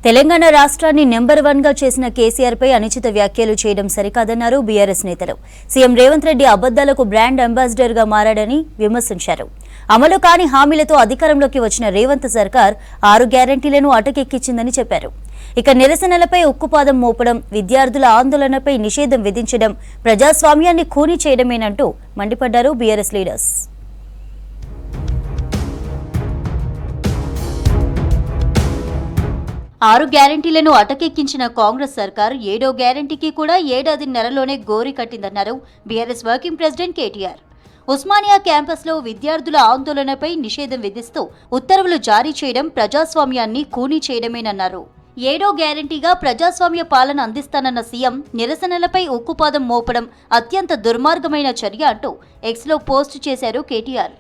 తెలంగాణ రాష్ట్రాన్ని నెంబర్ 1 గా చేసిన కేసీఆర్ పై అనుచిత వ్యాఖ్యలు చేయడం సరికాదన్నారు బీఆర్ఎస్ నేతలు. సీఎం రేవంత్ రెడ్డి అబద్దాలకు బ్రాండ్ అంబాసిడర్ గా మారాడని విమర్శించారు. అమలు కాని హామీలతో అధికారంలోకి వచ్చిన రేవంత్ సర్కార్ 6 గ్యారంటీలను అటకెక్కించిందని చెప్పారు. ఇక నిరసనలపై ఉక్కుపాదం మోపడం, విద్యార్థుల ఆందోళనపై నిషేధం విధించడం ప్రజాస్వామ్యాన్ని ఖూనీ చేయడమేనంటూ మండిపడ్డారు బీఆర్ఎస్ లీడర్స్. 6 గ్యారంటీలను అటకెక్కించిన కాంగ్రెస్ సర్కార్ 7వ గ్యారంటీకి కూడా ఏడాదిన్నరలోనే గోరి కట్టిందన్నారు BRS working president KTR. Osmania క్యాంపస్లో విద్యార్థుల ఆందోళనపై నిషేధం విధిస్తూ ఉత్తర్వులు జారీ చేయడం ప్రజాస్వామ్యాన్ని ఖూనీ చేయడమేనన్నారు. 7వ గ్యారంటీగా ప్రజాస్వామ్య పాలన అందిస్తానన్న సీఎం నిరసనలపై ఉక్కుపాదం మోపడం అత్యంత దుర్మార్గమైన చర్య అంటూ ఎక్స్లో పోస్ట్ చేశారు కేటీఆర్.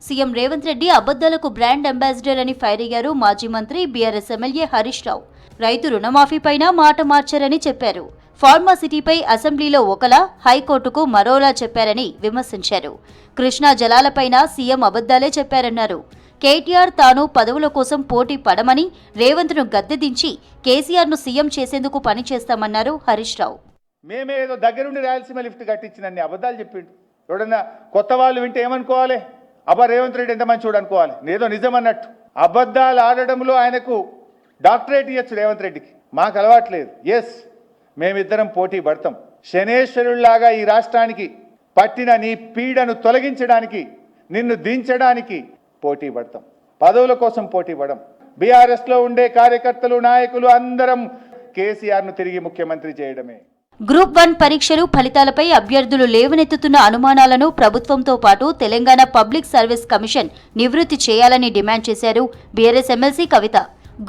సీఎం రేవంత్ రెడ్డి అబద్దాలకు బ్రాండ్ అంబాసిడర్ అని ఫైర్ అయ్యారు మాజీ మంత్రి బీఆర్ఎస్ ఎమ్మెల్యే హరీష్ రావు. రైతు రుణమాఫీపైన మాట మార్చారని చెప్పారు. ఫార్మాసిటీపై అసెంబ్లీలో ఒకలా, హైకోర్టుకు మరోలా చెప్పారని విమర్శించారు. కృష్ణా జలాలపైన సీఎం అబద్దాలే చెప్పారన్నారు. కేటీఆర్ తాను పదవుల కోసం పోటీ పడమని రేవంత్ను గద్దెదించి కేసీఆర్ను సీఎం చేసేందుకు పనిచేస్తామన్నారు హరీష్ రావు. మేమేదో దగ్గరుండి రాయలసీమ లిఫ్ట్ కట్టించిందని అబద్దాలు చెప్పిండు. ఎవడన్నా కొత్త వాళ్ళు వింటే ఏమనుకోవాలి? అబ్బా రేవంత్ రెడ్డి ఎంత మంచి చూడనుకోవాలి, ఏదో నిజం అన్నట్టు. అబద్ధాలు ఆడడంలో ఆయనకు డాక్టరేట్ ఇవ్వచ్చు రేవంత్ రెడ్డికి, మాకు అలవాట్లేదు. ఎస్, మేమిద్దరం పోటీ పడతాం. శనేశ్వరుల్లాగా ఈ రాష్ట్రానికి పట్టిన నీ పీడను తొలగించడానికి, నిన్ను దించడానికి పోటీ పడతాం. పదవుల కోసం పోటీ పడం. బీఆర్ఎస్లో ఉండే కార్యకర్తలు, నాయకులు అందరం కేసీఆర్ను తిరిగి ముఖ్యమంత్రి చేయడమే. గ్రూప్ 1 పరీక్షలు ఫలితాలపై అభ్యర్థులు లేవనెత్తుతున్న అనుమానాలను ప్రభుత్వంతో పాటు తెలంగాణ పబ్లిక్ సర్వీస్ కమిషన్ నివృత్తి చేయాలని డిమాండ్ చేశారు బీఆర్ఎస్ ఎమ్మెల్సీ కవిత.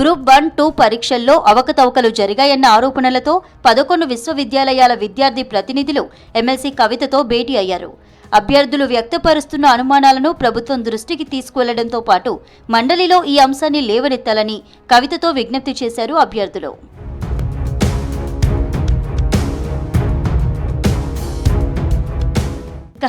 గ్రూప్ 1, 2 పరీక్షల్లో అవకతవకలు జరిగాయన్న ఆరోపణలతో 11 విశ్వవిద్యాలయాల విద్యార్థి ప్రతినిధులు ఎమ్మెల్సీ కవితతో భేటీ అయ్యారు. అభ్యర్థులు వ్యక్తపరుస్తున్న అనుమానాలను ప్రభుత్వం దృష్టికి తీసుకువెళ్లడంతో పాటు మండలిలో ఈ అంశాన్ని లేవనెత్తాలని కవితతో విజ్ఞప్తి చేశారు అభ్యర్థులు.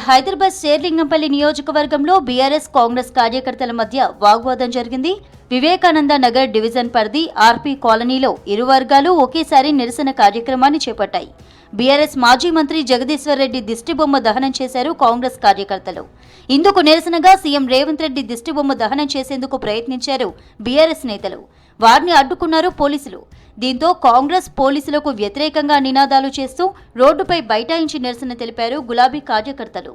హైదరాబాద్ శేర్లింగంపల్లి నియోజకవర్గంలో బీఆర్ఎస్ కాంగ్రెస్ కార్యకర్తల మధ్య వాగ్వాదం జరిగింది. వివేకానంద నగర్ డివిజన్ పరిధి ఆర్పీ కాలనీలో ఇరు వర్గాలు ఒకేసారి నిరసన కార్యక్రమాన్ని చేపట్టాయి. బీఆర్ఎస్ మాజీ మంత్రి జగదీశ్వర్ రెడ్డి దిష్టిబొమ్మ దహనం చేశారు కాంగ్రెస్ కార్యకర్తలు. ఇందుకు నిరసనగా సీఎం రేవంత్ రెడ్డి దిష్టిబొమ్మ దహనం చేసేందుకు ప్రయత్నించారు బీఆర్ఎస్ నేతలు. వారిని అడ్డుకున్నారు పోలీసులు. దీంతో కాంగ్రెస్ పోలీసులకు వ్యతిరేకంగా నినాదాలు చేస్తూ రోడ్డుపై బైఠాయించి నిరసన తెలిపారు గులాబీ కార్యకర్తలు.